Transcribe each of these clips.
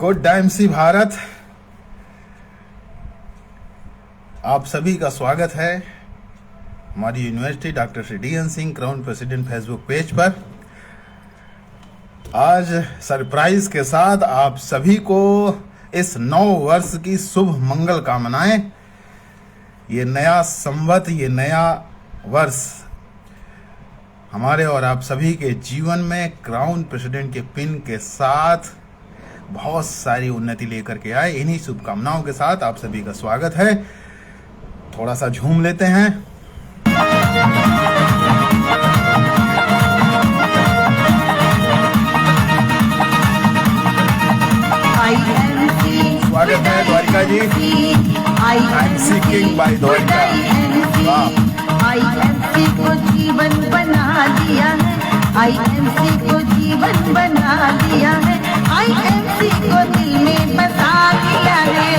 Good time सी भारत, आप सभी का स्वागत है हमारी university doctor Shri D N Singh क्राउन प्रेसिडेंट फेसबुक पेज पर। आज सरप्राइज के साथ आप सभी को इस नव वर्ष की शुभ मंगल कामनाएं। ये नया संवत, ये नया वर्ष हमारे और आप सभी के जीवन में क्राउन प्रेसिडेंट के पिन के साथ बहुत सारी उन्नति लेकर के आए। इन्हीं शुभकामनाओं के साथ आप सभी का स्वागत है। थोड़ा सा झूम लेते हैं। स्वागत है Dwarika ji. I am seeking by Dwarika. IMC को जीवन बना दिया है, आईएमसी को जीवन बना दिया है, आईएमसी को दिल में बसा दिया है।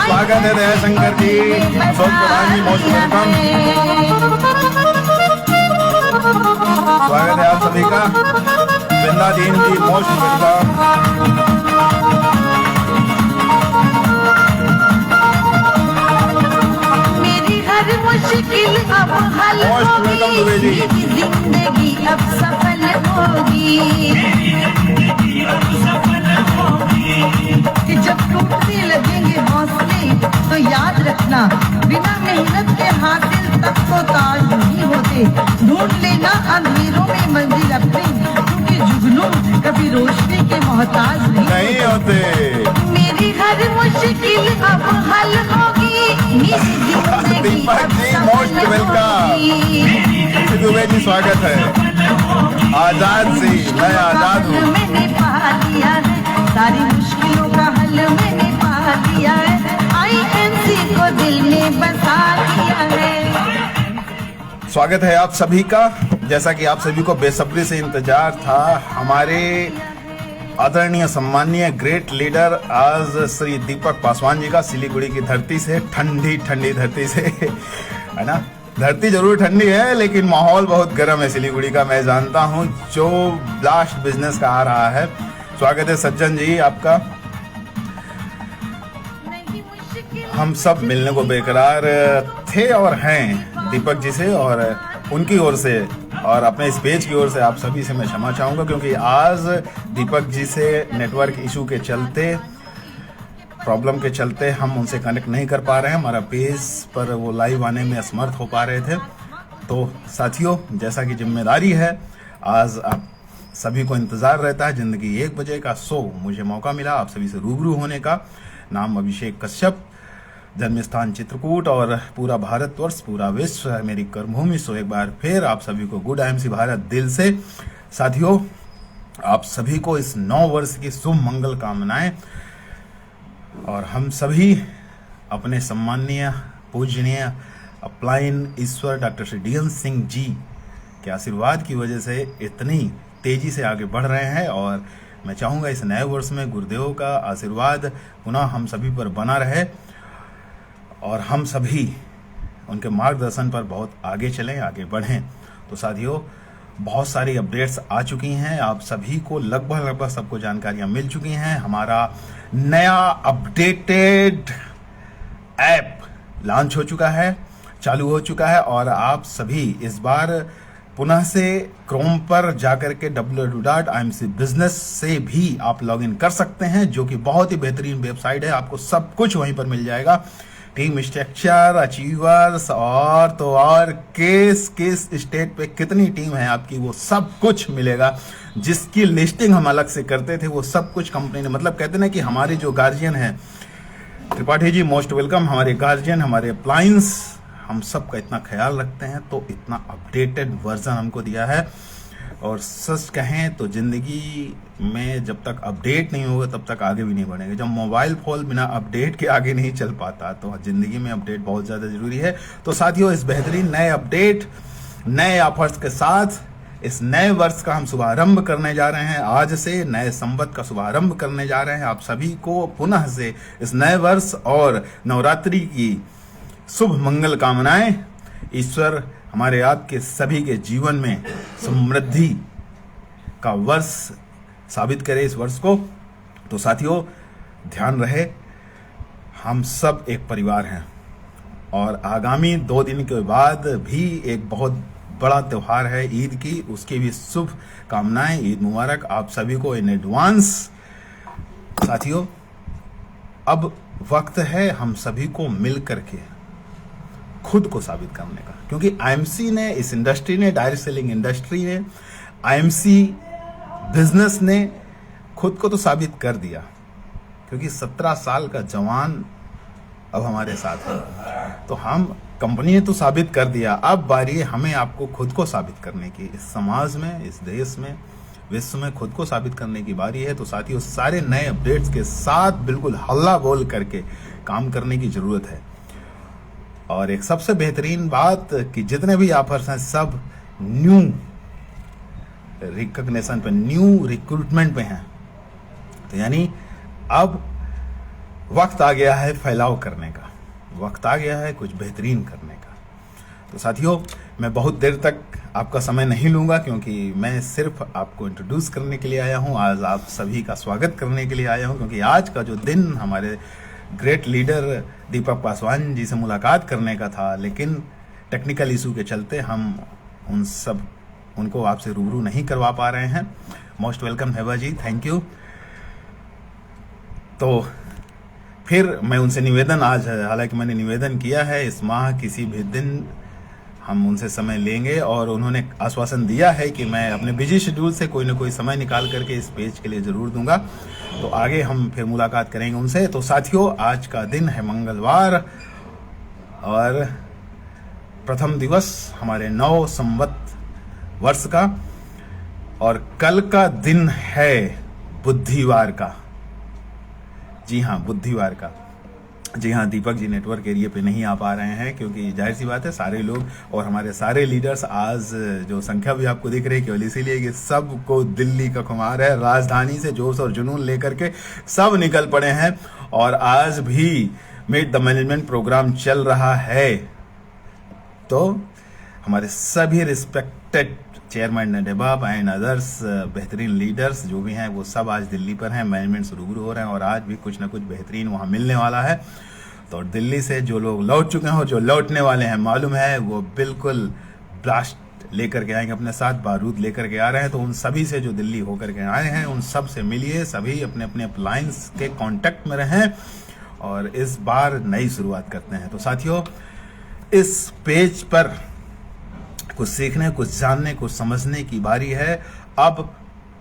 स्वागत है दया शंकर जी, अशोक प्रधान जी, मोस्ट वेलकम। स्वागत है आप सभी का। बिंदा दीन जी, मोस्ट वेलकम। मुश्किल अब हल होगी, जिंदगी अब सफल होगी। कि जब टूटने लगेंगे हौसले तो याद रखना, बिना मेहनत के हासिल तक तो ताज नहीं होते। ढूंढ लेना अंधेरों में मंजिल अपनी, क्योंकि जुगनू कभी रोशनी के मोहताज नहीं होते। मेरी हर मुश्किल अब हल होगी। Deepak ji, most welcome. दुबे जी, स्वागत है। आजाद जी, मैं आजाद हूँ। मैंने पा लिया है, सारी मुश्किलों का हल मैंने पा लिया है, आईएमसी को दिल में बसा लिया है। स्वागत है आप सभी का। जैसा कि आप सभी को बेसब्री से इंतजार था, हमारे आदरणीय सम्मानीय ग्रेट लीडर आज श्री दीपक पासवान जी का सिलीगुड़ी की धरती से, ठंडी ठंडी धरती से, है ना। धरती जरूर ठंडी है लेकिन माहौल बहुत गर्म है सिलीगुड़ी का, मैं जानता हूँ, जो ब्लास्ट बिजनेस का आ रहा है। स्वागत है सज्जन जी आपका। हम सब मिलने को बेकरार थे और हैं दीपक जी से और उनकी ओर से और अपने इस पेज की ओर से आप सभी से मैं क्षमा चाहूँगा, क्योंकि आज दीपक जी से नेटवर्क इशू के चलते, प्रॉब्लम के चलते हम उनसे कनेक्ट नहीं कर पा रहे हैं। हमारा पेज पर वो लाइव आने में असमर्थ हो पा रहे थे। तो साथियों, जैसा कि जिम्मेदारी है, आज आप सभी को इंतज़ार रहता है ज़िंदगी 1 बजे का। सो मुझे मौका मिला आप सभी से रूबरू होने का। नाम अभिषेक कश्यप, जन्म स्थान चित्रकूट और पूरा भारतवर्ष, पूरा विश्व है मेरी कर्मभूमि। सो एक बार फिर आप सभी को गुड आईएमसी भारत दिल से। साथियों, आप सभी को इस 9 वर्ष की शुभ मंगल कामनाएं। और हम सभी अपने सम्माननीय पूजनीय अपलाइन ईश्वर doctor Shri D N Singh ji के आशीर्वाद की वजह से इतनी तेजी से आगे बढ़ रहे हैं। और मैं चाहूँगा इस नए वर्ष में गुरुदेव का आशीर्वाद पुनः हम सभी पर बना रहे और हम सभी उनके मार्गदर्शन पर बहुत आगे चलें, आगे बढ़ें। तो साथियों, बहुत सारी अपडेट्स आ चुकी हैं, आप सभी को लगभग सबको जानकारियां मिल चुकी हैं। हमारा नया अपडेटेड ऐप लॉन्च हो चुका है, चालू हो चुका है और आप सभी इस बार पुनः से क्रोम पर जाकर के www.imcbusiness से भी आप लॉगिन कर सकते हैं, जो कि बहुत ही बेहतरीन वेबसाइट है। आपको सब कुछ वहीं पर मिल जाएगा। टीम स्ट्रक्चर, अचीवर्स और तो और किस स्टेट पे कितनी टीम है आपकी, वो सब कुछ मिलेगा। जिसकी लिस्टिंग हम अलग से करते थे वो सब कुछ कंपनी ने, मतलब कहते ना कि हमारे जो गार्जियन है, त्रिपाठी जी मोस्ट वेलकम, हमारे गार्जियन, हमारे अप्लायंस, हम सब का इतना ख्याल रखते हैं तो इतना अपडेटेड वर्जन हमको दिया है। और सच कहें तो जिंदगी में जब तक अपडेट नहीं होगा तब तक आगे भी नहीं बढ़ेंगे। जब मोबाइल फोन बिना अपडेट के आगे नहीं चल पाता, तो जिंदगी में अपडेट बहुत ज़्यादा जरूरी है। तो साथियों, इस बेहतरीन नए अपडेट, नए ऑफर्स के साथ इस नए वर्ष का हम शुभारंभ करने जा रहे हैं। आज से नए संवत का शुभारंभ करने जा रहे हैं। आप सभी को पुनः से इस नए वर्ष और नवरात्रि की शुभ मंगल कामनाएं। ईश्वर हमारे आपके सभी के जीवन में समृद्धि का वर्ष साबित करे इस वर्ष को। तो साथियों ध्यान रहे, हम सब एक परिवार हैं और आगामी 2 दिन के बाद भी एक बहुत बड़ा त्यौहार है ईद की, उसकी भी शुभ कामनाएं। ईद मुबारक आप सभी को इन एडवांस। साथियों अब वक्त है हम सभी को मिल करके खुद को साबित करने का, क्योंकि आईएमसी ने, इस इंडस्ट्री ने, डायरेक्ट सेलिंग इंडस्ट्री ने, आईएमसी बिजनेस ने खुद को तो साबित कर दिया, क्योंकि 17 साल का जवान अब हमारे साथ है। तो हम, कंपनी ने तो साबित कर दिया, अब बारी है हमें आपको खुद को साबित करने की। इस समाज में, इस देश में, विश्व में खुद को साबित करने की बारी है। तो साथियों सारे नए अपडेट्स के साथ बिल्कुल हल्ला बोल करके काम करने की जरूरत है। और एक सबसे बेहतरीन बात कि जितने भी ऑफर्स हैं सब न्यू रिकॉग्निशन पे, न्यू रिक्रूटमेंट पे हैं। तो यानी अब वक्त आ गया है फैलाव करने का, वक्त आ गया है कुछ बेहतरीन करने का। तो साथियों मैं बहुत देर तक आपका समय नहीं लूंगा, क्योंकि मैं सिर्फ आपको इंट्रोड्यूस करने के लिए आया हूं, आज आप सभी का स्वागत करने के लिए आया हूं, क्योंकि आज का जो दिन हमारे ग्रेट लीडर दीपक पासवान जी से मुलाकात करने का था, लेकिन टेक्निकल इशू के चलते हम उनको आपसे रूबरू नहीं करवा पा रहे हैं। मोस्ट वेलकम हेबा जी, थैंक यू। तो फिर मैं उनसे निवेदन, आज हालांकि मैंने निवेदन किया है इस माह किसी भी दिन हम उनसे समय लेंगे, और उन्होंने आश्वासन दिया है कि मैं अपने बिजी शेड्यूल से कोई ना कोई समय निकाल करके इस पेज के लिए जरूर दूंगा। तो आगे हम फिर मुलाकात करेंगे उनसे। तो साथियों आज का दिन है मंगलवार और प्रथम दिवस हमारे 9 संवत वर्ष का, और कल का दिन है बुधवार का। जी हाँ, बुधवार का। जी हाँ, दीपक जी नेटवर्क एरिया पे नहीं आ पा रहे हैं, क्योंकि जाहिर सी बात है सारे लोग और हमारे सारे लीडर्स, आज जो संख्या भी आपको दिख रही है केवल इसीलिए कि सबको दिल्ली का खुमार है, राजधानी से जोश और जुनून लेकर के सब निकल पड़े हैं। और आज भी मीट द मैनेजमेंट प्रोग्राम चल रहा है। तो हमारे सभी रिस्पेक्टेड चेयरमैन नडेबाब एंड अदर्स बेहतरीन लीडर्स जो भी हैं वो सब आज दिल्ली पर हैं, मैनेजमेंट से रूबरू हो रहे हैं, और आज भी कुछ ना कुछ बेहतरीन वहाँ मिलने वाला है। तो दिल्ली से जो लोग लौट चुके हैं, जो लौटने वाले हैं, मालूम है वो बिल्कुल ब्लास्ट लेकर के आएंगे अपने साथ, बारूद लेकर के आ रहे हैं। तो उन सभी से जो दिल्ली होकर के आए हैं उन सब से मिलिए, सभी अपने अपने अप्लायंस के कॉन्टेक्ट में रहें और इस बार नई शुरुआत करते हैं। तो साथियों इस पेज पर कुछ सीखने, कुछ जानने, कुछ समझने की बारी है। अब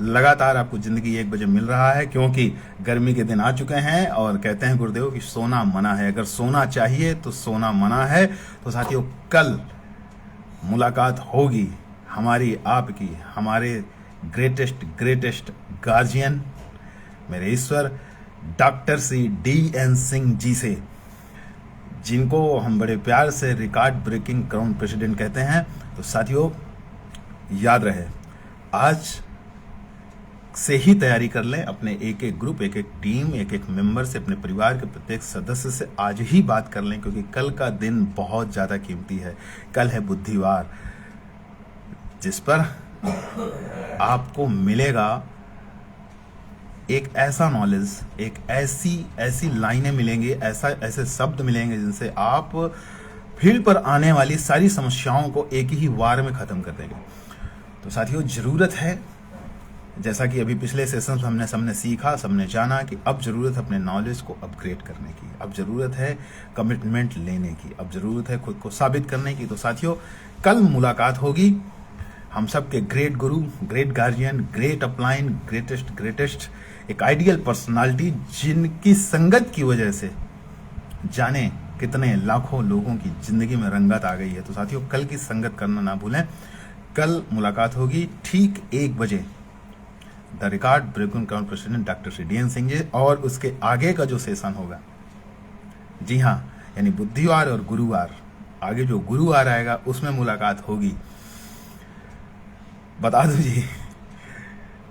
लगातार आपको जिंदगी 1 बजे मिल रहा है, क्योंकि गर्मी के दिन आ चुके हैं और कहते हैं गुरुदेव कि सोना मना है। अगर सोना चाहिए तो सोना मना है। तो साथियों कल मुलाकात होगी हमारी, आपकी, हमारे ग्रेटेस्ट गार्जियन, मेरे ईश्वर डॉक्टर श्री DN सिंह जी से, जिनको हम बड़े प्यार से रिकॉर्ड ब्रेकिंग क्राउन प्रेसिडेंट कहते हैं। तो साथियों याद रहे, आज से ही तैयारी कर लें, अपने एक ग्रुप, एक टीम, एक मेंबर से, अपने परिवार के प्रत्येक सदस्य से आज ही बात कर लें, क्योंकि कल का दिन बहुत ज़्यादा कीमती है। कल है बुधवार, जिस पर आपको मिलेगा एक ऐसा नॉलेज, एक ऐसी लाइनें मिलेंगी, ऐसे शब्द मिलेंगे जिनसे आप फील्ड पर आने वाली सारी समस्याओं को एक ही वार में खत्म कर देंगे। तो साथियों जरूरत है, जैसा कि अभी पिछले सेशन में हमने सीखा, सबने जाना कि अब जरूरत है अपने नॉलेज को अपग्रेड करने की, अब जरूरत है कमिटमेंट लेने की, अब जरूरत है खुद को साबित करने की। तो साथियों कल मुलाकात होगी हम सब के ग्रेट गुरु, great guardian, great upline, greatest एक आइडियल पर्सनालिटी, जिनकी संगत की वजह से जाने कितने लाखों लोगों की जिंदगी में रंगत आ गई है। तो साथियों कल की संगत करना ना भूलें। कल मुलाकात होगी ठीक 1 बजे, the record breaking crown president doctor Shri DN Singh ji, और उसके आगे का जो सेशन होगा, जी हाँ, यानी बुधवार और गुरुवार, आगे जो गुरुवार आएगा उसमें मुलाकात होगी। बता दो जी,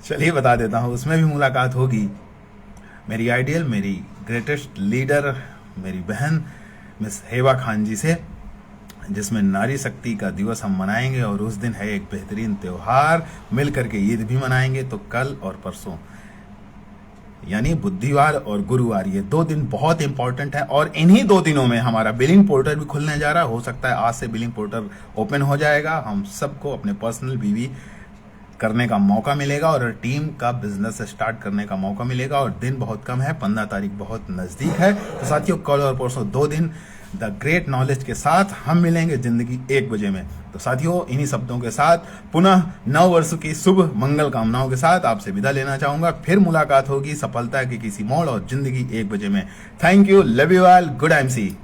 चलिए बता देता हूँ, उसमें भी मुलाकात होगी मेरी आइडियल, मेरी ग्रेटेस्ट लीडर, मेरी बहन मिस हेबा खान जी से, जिसमें नारी शक्ति का दिवस हम मनाएंगे और उस दिन है एक बेहतरीन त्योहार, मिल करके ईद भी मनाएंगे। तो कल और परसों यानी बुधवार और गुरुवार, ये 2 दिन बहुत इंपॉर्टेंट है और इन्हीं 2 दिनों में हमारा बिलिंग पोर्टल भी खुलने जा रहा है। हो सकता है आज से बिलिंग पोर्टल ओपन हो जाएगा, हम सबको अपने पर्सनल बीवी करने का मौका मिलेगा और टीम का बिजनेस स्टार्ट करने का मौका मिलेगा। और दिन बहुत कम है, 15 तारीख बहुत नजदीक है। तो साथियों, कल और परसों 2 दिन द ग्रेट नॉलेज के साथ हम मिलेंगे जिंदगी 1 बजे में। तो साथियों, इन्हीं शब्दों के साथ पुनः नव वर्ष की शुभ मंगल कामनाओं के साथ आपसे विदा लेना चाहूंगा। फिर मुलाकात होगी सफलता के किसी मोड़ और जिंदगी 1 बजे में। Thank you, love you all, good MC.